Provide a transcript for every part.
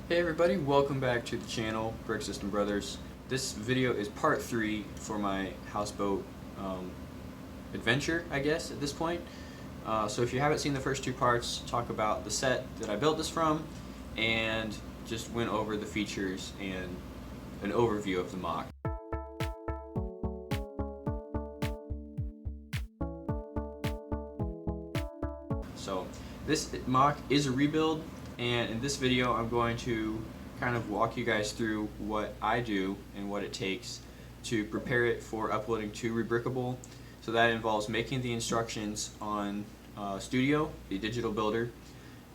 Hey everybody, welcome back to the channel, Brick System Brothers. This video is part 3 for my houseboat adventure, I guess, at this point. So if you haven't seen the first two parts, talk about the set that I built this from, and just went over the features and an overview of the MOC. So this MOC is a rebuild, and in this video I'm going to kind of walk you guys through what I do and what it takes to prepare it for uploading to Rebrickable. So that involves making the instructions on Studio, the digital builder,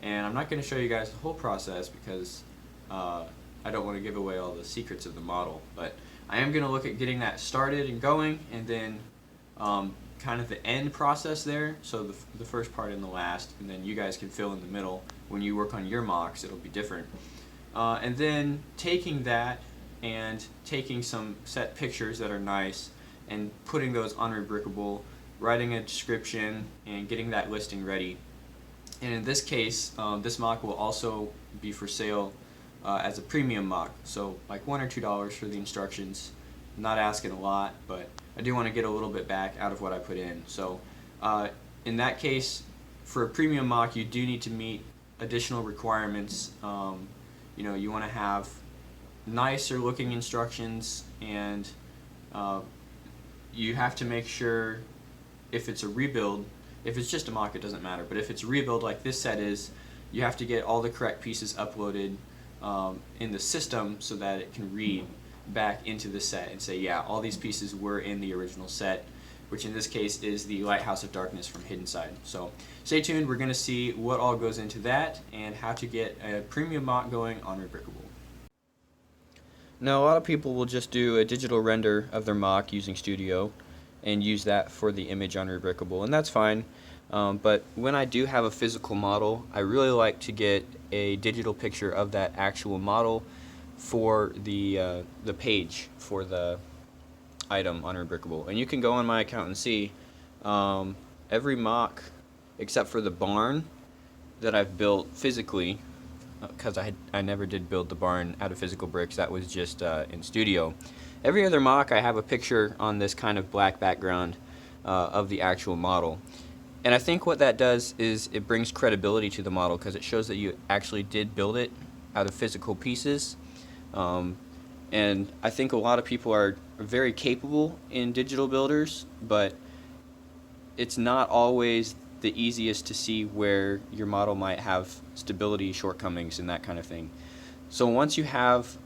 and I'm not going to show you guys the whole process because I don't want to give away all the secrets of the model, but I am going to look at getting that started and going, and then kind of the end process there, so the first part and the last, and then you guys can fill in the middle. When you work on your MOCs, it'll be different. And then taking that and taking some set pictures that are nice and putting those on Rebrickable, writing a description, and getting that listing ready. And in this case, this MOC will also be for sale as a premium MOC, so like $1 or $2 for the instructions. I'm not asking a lot, but I do want to get a little bit back out of what I put in. So in that case, for a premium MOC, you do need to meet additional requirements. You know, you want to have nicer looking instructions, and you have to make sure, if it's a rebuild, if it's just a MOC it doesn't matter, but if it's a rebuild like this set is, you have to get all the correct pieces uploaded in the system so that it can read back into the set and say, yeah, all these pieces were in the original set, which in this case is the Houseboat of Dankness from Hidden Side. So stay tuned, we're going to see what all goes into that and how to get a premium MOC going on Rebrickable. Now a lot of people will just do a digital render of their MOC using Studio and use that for the image on Rebrickable, and that's fine. But when I do have a physical model, I really like to get a digital picture of that actual model for the page for the item on Rebrickable. And you can go on my account and see every MOC except for the barn that I've built physically, because I never did build the barn out of physical bricks, that was just in Studio. Every other MOC I have a picture on this kind of black background of the actual model. And I think what that does is it brings credibility to the model because it shows that you actually did build it out of physical pieces. And I think a lot of people are very capable in digital builders, but it's not always the easiest to see where your model might have stability shortcomings and that kind of thing. So once you have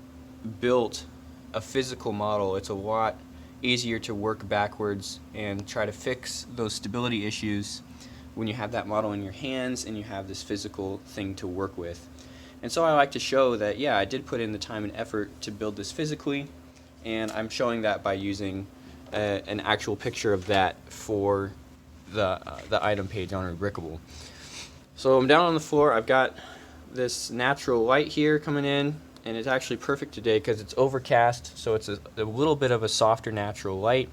built a physical model, it's a lot easier to work backwards and try to fix those stability issues when you have that model in your hands and you have this physical thing to work with. And so I like to show that, yeah, I did put in the time and effort to build this physically, and I'm showing that by using an actual picture of that for the item page on Rebrickable. So I'm down on the floor. I've got this natural light here coming in, and it's actually perfect today because it's overcast, so it's a little bit of a softer natural light.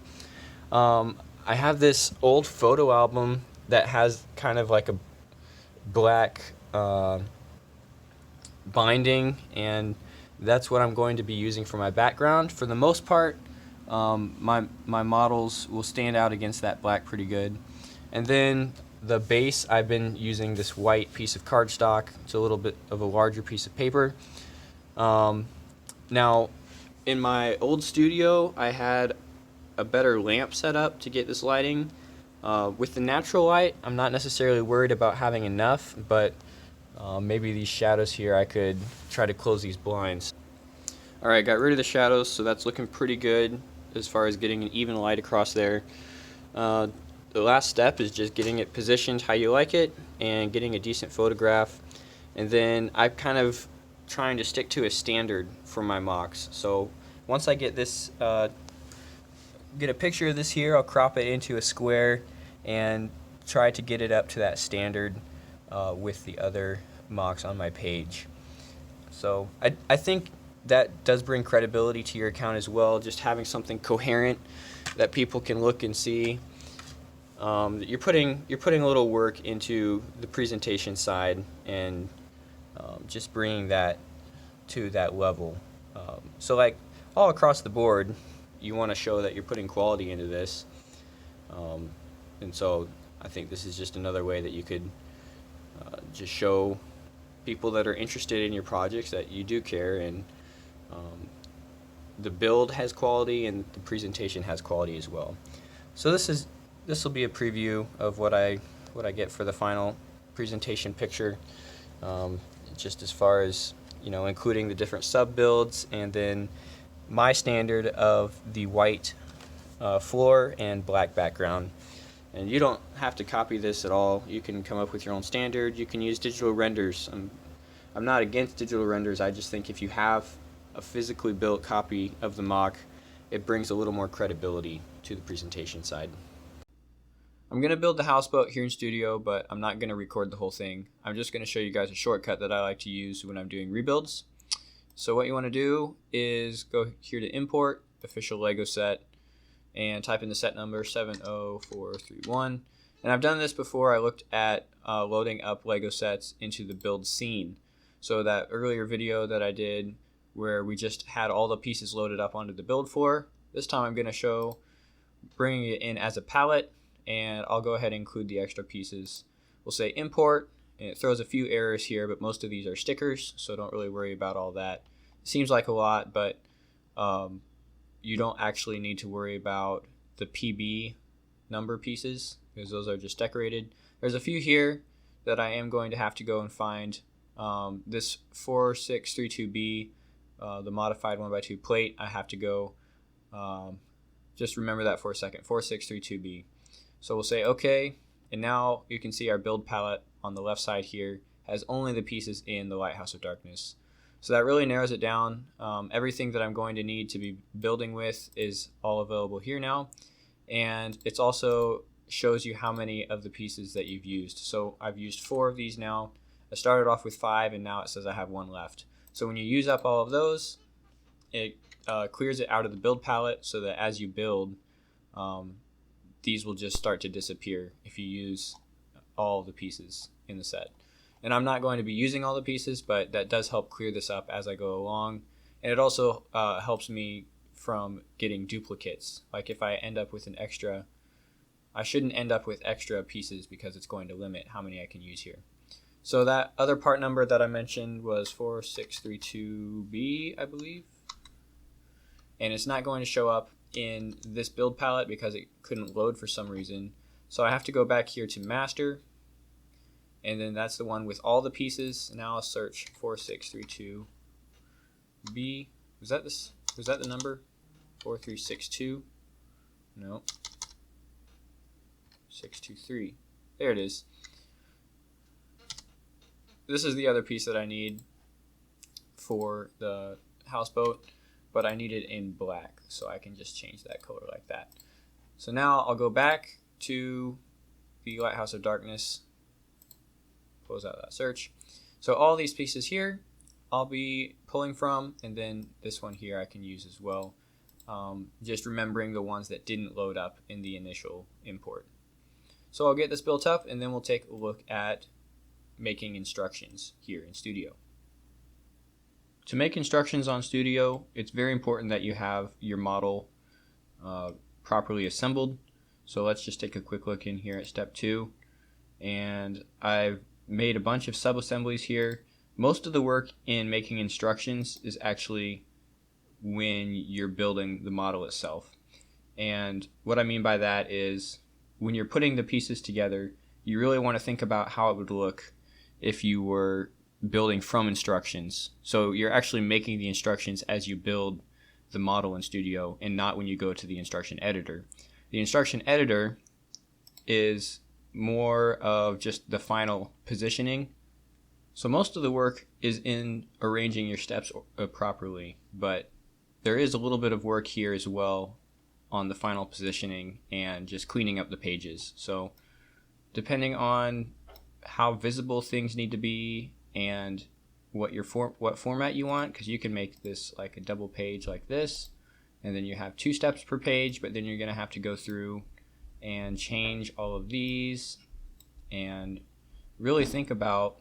I have this old photo album that has kind of like a black binding, and that's what I'm going to be using for my background. For the most part, my models will stand out against that black pretty good. And then the base, I've been using this white piece of cardstock. It's a little bit of a larger piece of paper. Now, in my old Studio, I had a better lamp set up to get this lighting. With the natural light, I'm not necessarily worried about having enough, but maybe these shadows here, I could try to close these blinds. Alright, got rid of the shadows, so that's looking pretty good as far as getting an even light across there. The last step is just getting it positioned how you like it and getting a decent photograph. And then I'm kind of trying to stick to a standard for my MOCs. So once I get this, get a picture of this here, I'll crop it into a square and try to get it up to that standard with the other MOCs on my page. So I think that does bring credibility to your account as well, just having something coherent that people can look and see. You're putting a little work into the presentation side and just bringing that to that level. So like all across the board, you want to show that you're putting quality into this. And so I think this is just another way that you could just show people that are interested in your projects that you do care, and the build has quality and the presentation has quality as well. So this will be a preview of what I get for the final presentation picture, just as far as, you know, including the different sub builds, and then my standard of the white floor and black background. And you don't have to copy this at all. You can come up with your own standard. You can use digital renders. I'm not against digital renders. I just think if you have a physically built copy of the MOC, it brings a little more credibility to the presentation side. I'm going to build the houseboat here in studio, but I'm not going to record the whole thing. I'm just going to show you guys a shortcut that I like to use when I'm doing rebuilds. So what you want to do is go here to import official Lego set and type in the set number 70431. And I've done this before. I looked at loading up Lego sets into the build scene. So that earlier video that I did where we just had all the pieces loaded up onto the build floor, this time I'm going to show bringing it in as a palette, and I'll go ahead and include the extra pieces. We'll say import, and it throws a few errors here, but most of these are stickers, so don't really worry about all that. It seems like a lot, but you don't actually need to worry about the PB number pieces, because those are just decorated. There's a few here that I am going to have to go and find. This 4632B, the modified 1x2 plate, I have to go, just remember that for a second, 4632B. So we'll say OK, and now you can see our build palette on the left side here has only the pieces in the Lighthouse of Darkness. So that really narrows it down. Everything that I'm going to need to be building with is all available here now, and it's also shows you how many of the pieces that you've used. So I've used 4 of these now. I started off with 5, and now it says I have 1 left. So when you use up all of those, it clears it out of the build palette, so that as you build, these will just start to disappear if you use all the pieces in the set. And I'm not going to be using all the pieces, but that does help clear this up as I go along. And it also helps me from getting duplicates. Like if I end up with an extra, I shouldn't end up with extra pieces because it's going to limit how many I can use here. So that other part number that I mentioned was 4632B, I believe. And it's not going to show up in this build palette because it couldn't load for some reason. So I have to go back here to master, and then that's the one with all the pieces. Now I'll search 4632B. Was that the number? 4362? No. 623. There it is. This is the other piece that I need for the houseboat, but I need it in black, so I can just change that color like that. So now I'll go back to the Lighthouse of Darkness, close out that search. So all these pieces here I'll be pulling from, and then this one here I can use as well, just remembering the ones that didn't load up in the initial import. So I'll get this built up, and then we'll take a look at making instructions here in Studio. To make instructions on Studio, it's very important that you have your model properly assembled. So let's just take a quick look in here at step 2. And I've made a bunch of sub-assemblies here. Most of the work in making instructions is actually when you're building the model itself. And what I mean by that is when you're putting the pieces together, you really want to think about how it would look if you were building from instructions. So you're actually making the instructions as you build the model in Studio, and not when you go to the instruction editor. The instruction editor is more of just the final positioning. So most of the work is in arranging your steps properly, but there is a little bit of work here as well on the final positioning and just cleaning up the pages. So depending on how visible things need to be and what format you want, because you can make this like a double page like this, and then you have 2 steps per page, but then you're going to have to go through and change all of these and really think about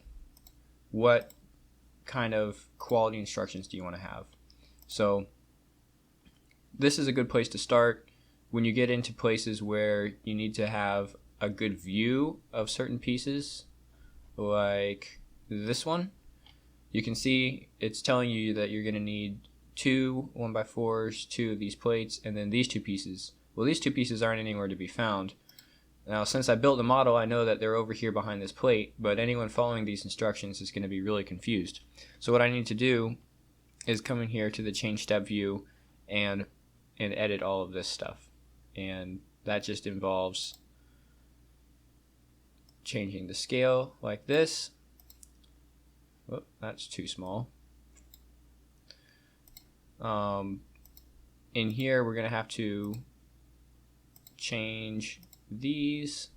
what kind of quality instructions do you want to have. So this is a good place to start. When you get into places where you need to have a good view of certain pieces, like this one, you can see it's telling you that you're going to need 2 1x4s, 2 of these plates, and then these 2 pieces. Well, these 2 pieces aren't anywhere to be found. Now, since I built the model, I know that they're over here behind this plate, but anyone following these instructions is going to be really confused. So what I need to do is come in here to the change step view and edit all of this stuff. And that just involves changing the scale like this. Oh, that's too small. In here, we're going to have to change these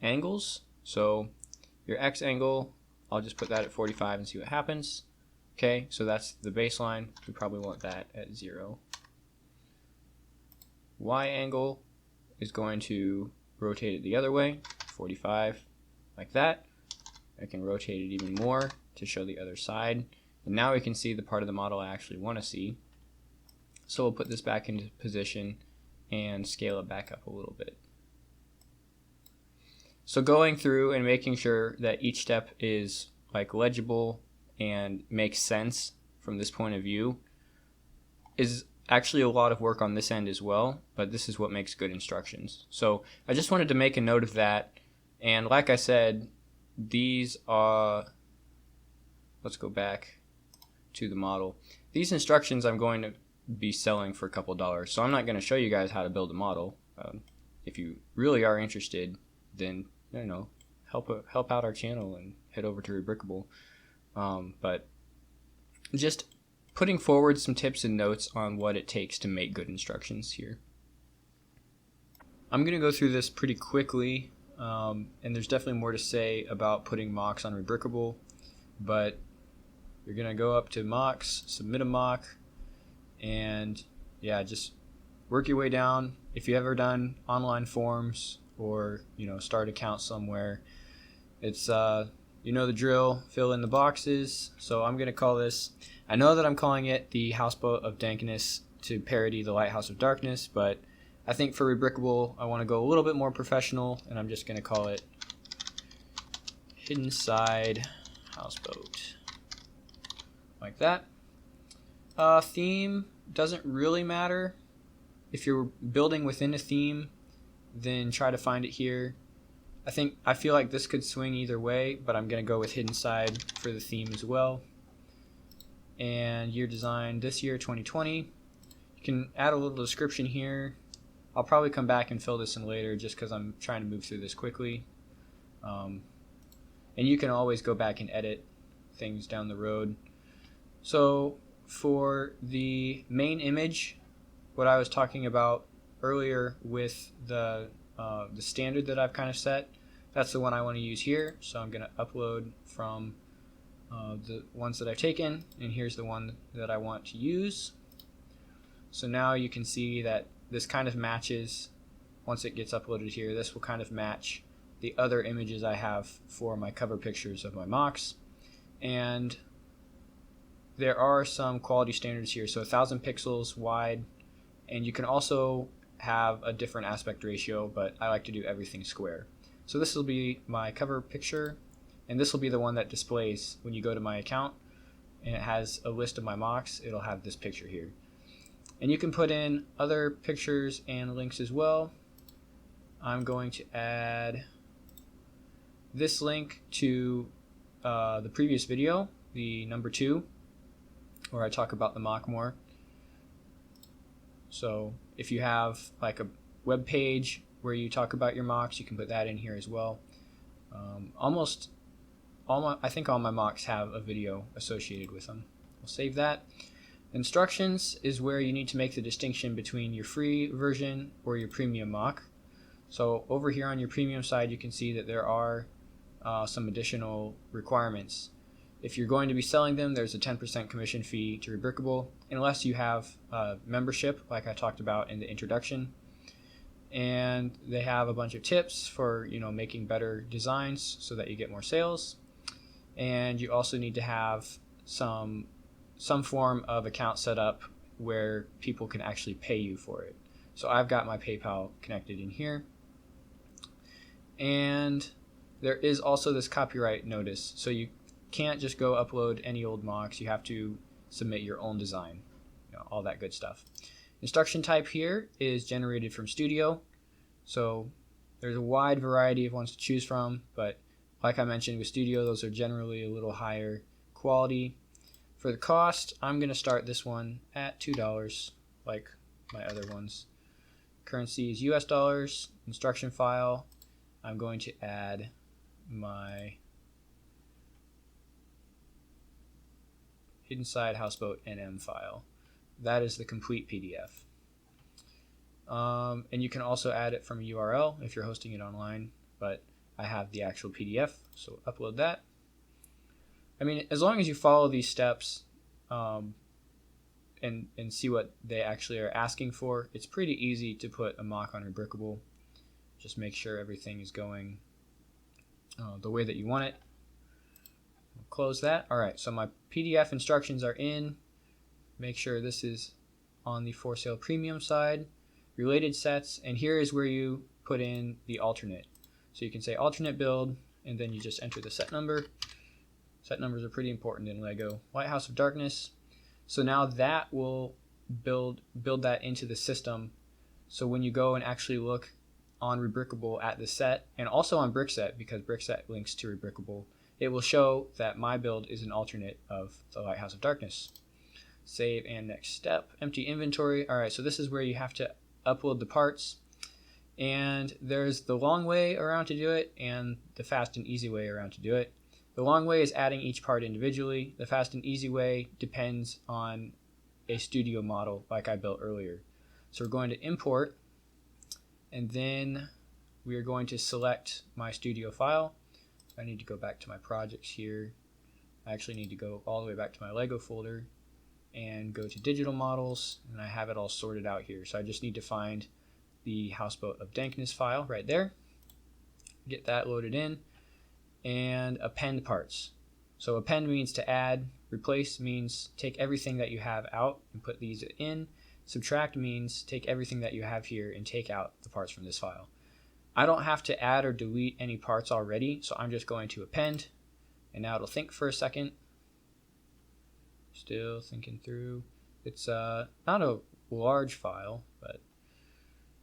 angles. So your X angle, I'll just put that at 45 and see what happens. Okay, so that's the baseline. We probably want that at 0. Y angle is going to rotate it the other way, 45, like that. I can rotate it even more to show the other side. And now we can see the part of the model I actually want to see. So we'll put this back into position and scale it back up a little bit. So going through and making sure that each step is like legible and makes sense from this point of view is actually a lot of work on this end as well, but this is what makes good instructions. So I just wanted to make a note of that. And like I said, these are, let's go back to the model. These instructions I'm going to be selling for a couple dollars, so I'm not going to show you guys how to build a model. If you really are interested, then help out our channel and head over to Rebrickable. But just putting forward some tips and notes on what it takes to make good instructions here. I'm going to go through this pretty quickly, and there's definitely more to say about putting MOCs on Rebrickable, but you're going to go up to MOCs, submit a MOC, and yeah, just work your way down. If you've ever done online forms or start accounts somewhere, it's you know the drill, fill in the boxes. So I'm going to call this, I know that I'm calling it the Houseboat of Dankness to parody the Lighthouse of Darkness, but I think for Rebrickable I want to go a little bit more professional, and I'm just going to call it Hidden Side Houseboat, like that. Theme doesn't really matter. If you're building within a theme, then try to find it here. I feel like this could swing either way, but I'm going to go with Hidden Side for the theme as well. And year design this year, 2020. You can add a little description here. I'll probably come back and fill this in later just because I'm trying to move through this quickly. And you can always go back and edit things down the road. So for the main image, what I was talking about earlier with the standard that I've kind of set, that's the one I want to use here. So I'm going to upload from the ones that I've taken, and here's the one that I want to use. So now you can see that this kind of matches, once it gets uploaded here, this will kind of match the other images I have for my cover pictures of my MOCs. And there are some quality standards here, so 1000 pixels wide, and you can also have a different aspect ratio, but I like to do everything square. So this will be my cover picture, and this will be the one that displays when you go to my account and it has a list of my MOCs. It'll have this picture here, and you can put in other pictures and links as well. I'm going to add this link to the previous video, the number 2, where I talk about the MOC more. So if you have like a web page where you talk about your MOCs, you can put that in here as well. I think all my MOCs have a video associated with them. We'll save that. Instructions is where you need to make the distinction between your free version or your premium MOC. So over here on your premium side, you can see that there are some additional requirements. If you're going to be selling them, there's a 10% commission fee to Rebrickable, unless you have membership, like I talked about in the introduction. And they have a bunch of tips for making better designs so that you get more sales. and you also need to have some form of account set up where people can actually pay you for it. So I've got my PayPal connected in here, and there is also this copyright notice, so you can't just go upload any old MOCs. You have to submit your own design, all that good stuff. Instruction type here is generated from Studio, so there's a wide variety of ones to choose from, but like I mentioned with Studio, those are generally a little higher quality. For the cost, I'm going to start this one at $2 like my other ones. Currency is US dollars. Instruction file, I'm going to add my Inside Houseboat NM file. That is the complete PDF. And you can also add it from a URL if you're hosting it online, but I have the actual PDF, so upload that. I mean, as long as you follow these steps and see what they actually are asking for, it's pretty easy to put a MOC on Rebrickable. Just make sure everything is going the way that you want it. We'll close that. Alright, so my PDF instructions are in. Make sure this is on the for sale premium side. Related sets, and here is where you put in the alternate. So you can say alternate build, and then you just enter the set number. Set numbers are pretty important in LEGO. House of Dankness. So now that will build that into the system. So when you go and actually look on Rebrickable at the set, and also on Brickset, because Brickset links to Rebrickable, it will show that my build is an alternate of the House of Dankness. Save and next step. Empty inventory. Alright, so this is where you have to upload the parts. And there's the long way around to do it and the fast and easy way around to do it. The long way is adding each part individually. The fast and easy way depends on a studio model like I built earlier. So we're going to import, and then we are going to select my studio file. I need to go back to my projects here. I actually need to go all the way back to my Lego folder and go to digital models, and I have it all sorted out here. So I just need to find the Houseboat of Dankness file right there, get that loaded in, and append parts. So append means to add, replace means take everything that you have out and put these in, subtract means take everything that you have here and take out the parts from this file. I don't have to add or delete any parts already, so I'm just going to append, and now it'll think for a second. Still thinking through. It's not a large file, but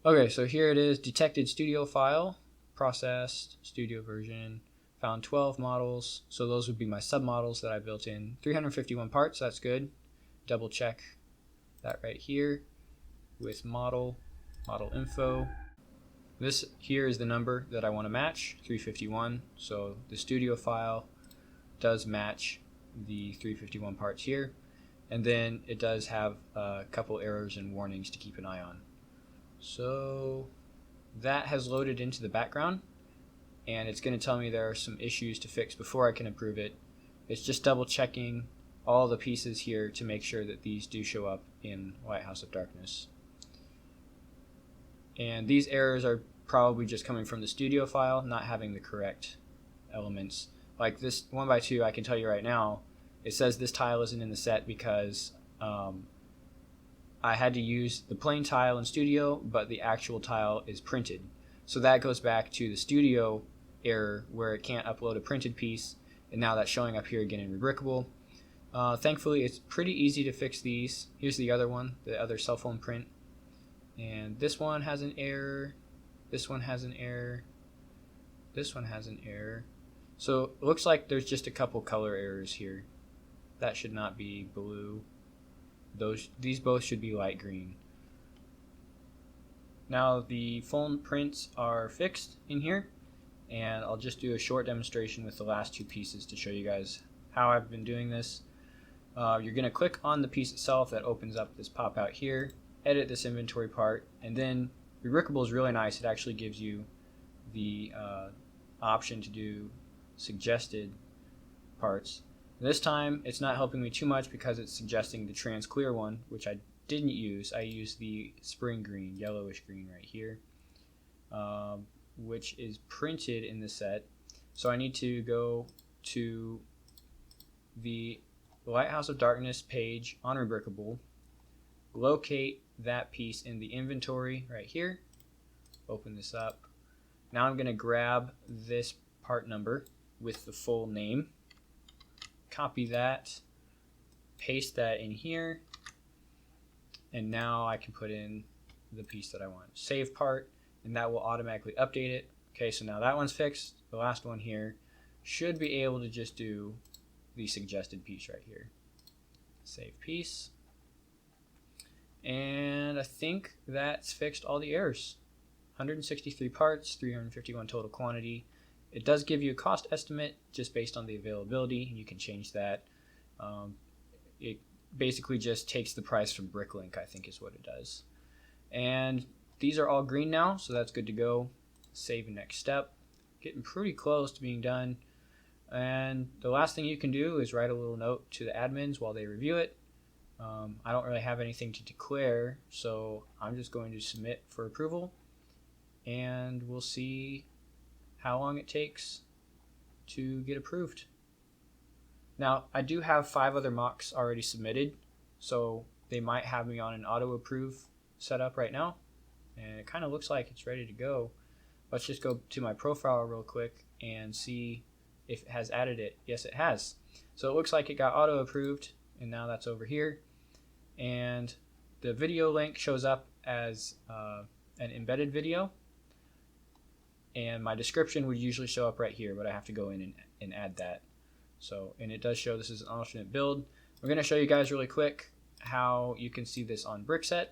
okay, so here it is. Detected studio file, processed, studio version, found 12 models. So those would be my submodels that I built in. 351 parts, that's good. Double check that right here with model info. This here is the number that I want to match, 351. So the studio file does match the 351 parts here. And then it does have a couple errors and warnings to keep an eye on. So that has loaded into the background, and it's going to tell me there are some issues to fix before I can approve it. It's just double checking all the pieces here to make sure that these do show up in House of Dankness. And these errors are probably just coming from the studio file, not having the correct elements. Like this 1x2, I can tell you right now, it says this tile isn't in the set because I had to use the plain tile in Studio, but the actual tile is printed. So that goes back to the Studio error where it can't upload a printed piece, and now that's showing up here again in Rebrickable. Thankfully, it's pretty easy to fix these. Here's the other one, the other cell phone print. And this one has an error. This one has an error. This one has an error. So it looks like there's just a couple color errors here. That should not be blue. These both should be light green. Now the phone prints are fixed in here, and I'll just do a short demonstration with the last two pieces to show you guys how I've been doing this. You're going to click on the piece itself that opens up this pop out here, edit this inventory part, and then Rebrickable is really nice. It actually gives you the option to do suggested parts. This time it's not helping me too much because it's suggesting the trans clear one, which I didn't use. I used the spring green, yellowish green right here, which is printed in the set. So I need to go to the Lighthouse of Darkness page on Rebrickable, locate that piece in the inventory right here, open this up. Now I'm going to grab this part number with the full name, copy that, paste that in here, and now I can put in the piece that I want. Save part, and that will automatically update it. Okay, so now that one's fixed. The last one here should be able to just do the suggested piece right here. Save piece. And I think that's fixed all the errors. 163 parts, 351 total quantity. It does give you a cost estimate just based on the availability. You can change that. It basically just takes the price from Bricklink, I think is what it does. And these are all green now, so that's good to go. Save and next step. Getting pretty close to being done. And the last thing you can do is write a little note to the admins while they review it. I don't really have anything to declare, so I'm just going to submit for approval, and we'll see how long it takes to get approved. Now, I do have 5 other MOCs already submitted, so they might have me on an auto approve setup right now, and it kind of looks like it's ready to go. Let's just go to my profile real quick and see if it has added it. Yes, it has. So it looks like it got auto approved, and now that's over here. And the video link shows up as an embedded video, and my description would usually show up right here, but I have to go in and add that. So, and it does show this is an alternate build. We're going to show you guys really quick how you can see this on Brickset,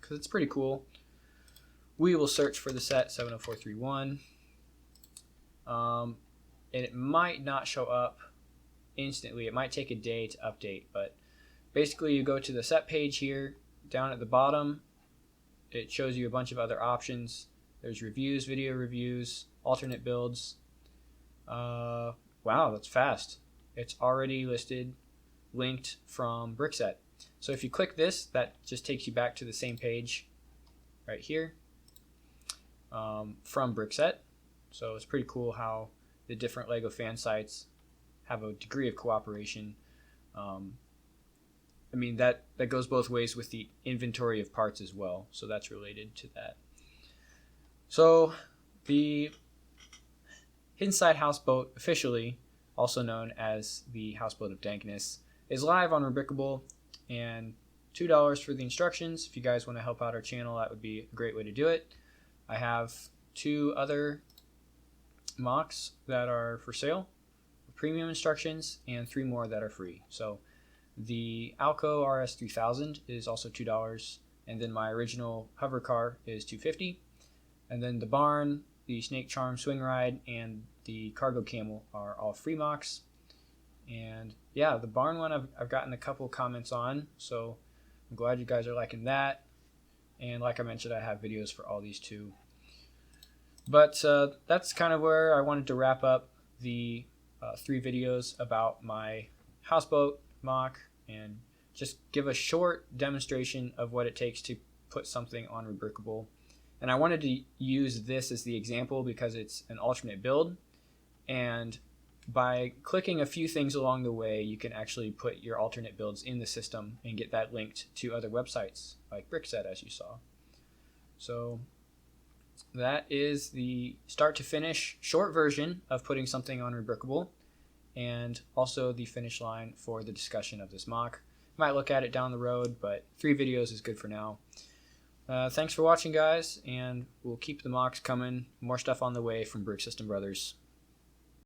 because it's pretty cool. We will search for the set 70431, and it might not show up instantly. It might take a day to update, but basically you go to the set page here. Down at the bottom, it shows you a bunch of other options. There's reviews, video reviews, alternate builds. Wow, that's fast. It's already listed, linked from Brickset. So if you click this, that just takes you back to the same page right here from Brickset. So it's pretty cool how the different LEGO fan sites have a degree of cooperation. I mean, that goes both ways with the inventory of parts as well, so that's related to that. So the Inside Houseboat, officially also known as the Houseboat of Dankness, is live on Rebrickable, and $2 for the instructions. If you guys want to help out our channel, that would be a great way to do it. I have 2 other MOCs that are for sale, premium instructions, and 3 more that are free. So the Alco RS3000 is also $2, and then my original hover car is $250, and then the barn, the Snake Charm swing ride, and the cargo camel are all free MOCs. And yeah, the barn one I've gotten a couple comments on, so I'm glad you guys are liking that. And like I mentioned, I have videos for all these too. But that's kind of where I wanted to wrap up the 3 videos about my houseboat MOC, and just give a short demonstration of what it takes to put something on Rebrickable. And I wanted to use this as the example because it's an alternate build, and by clicking a few things along the way, you can actually put your alternate builds in the system and get that linked to other websites like Brickset, as you saw. So that is the start to finish short version of putting something on Rebrickable, and also the finish line for the discussion of this MOC. Might look at it down the road, but 3 videos is good for now. Thanks for watching, guys, and we'll keep the MOCs coming. More stuff on the way from Brick System Brothers.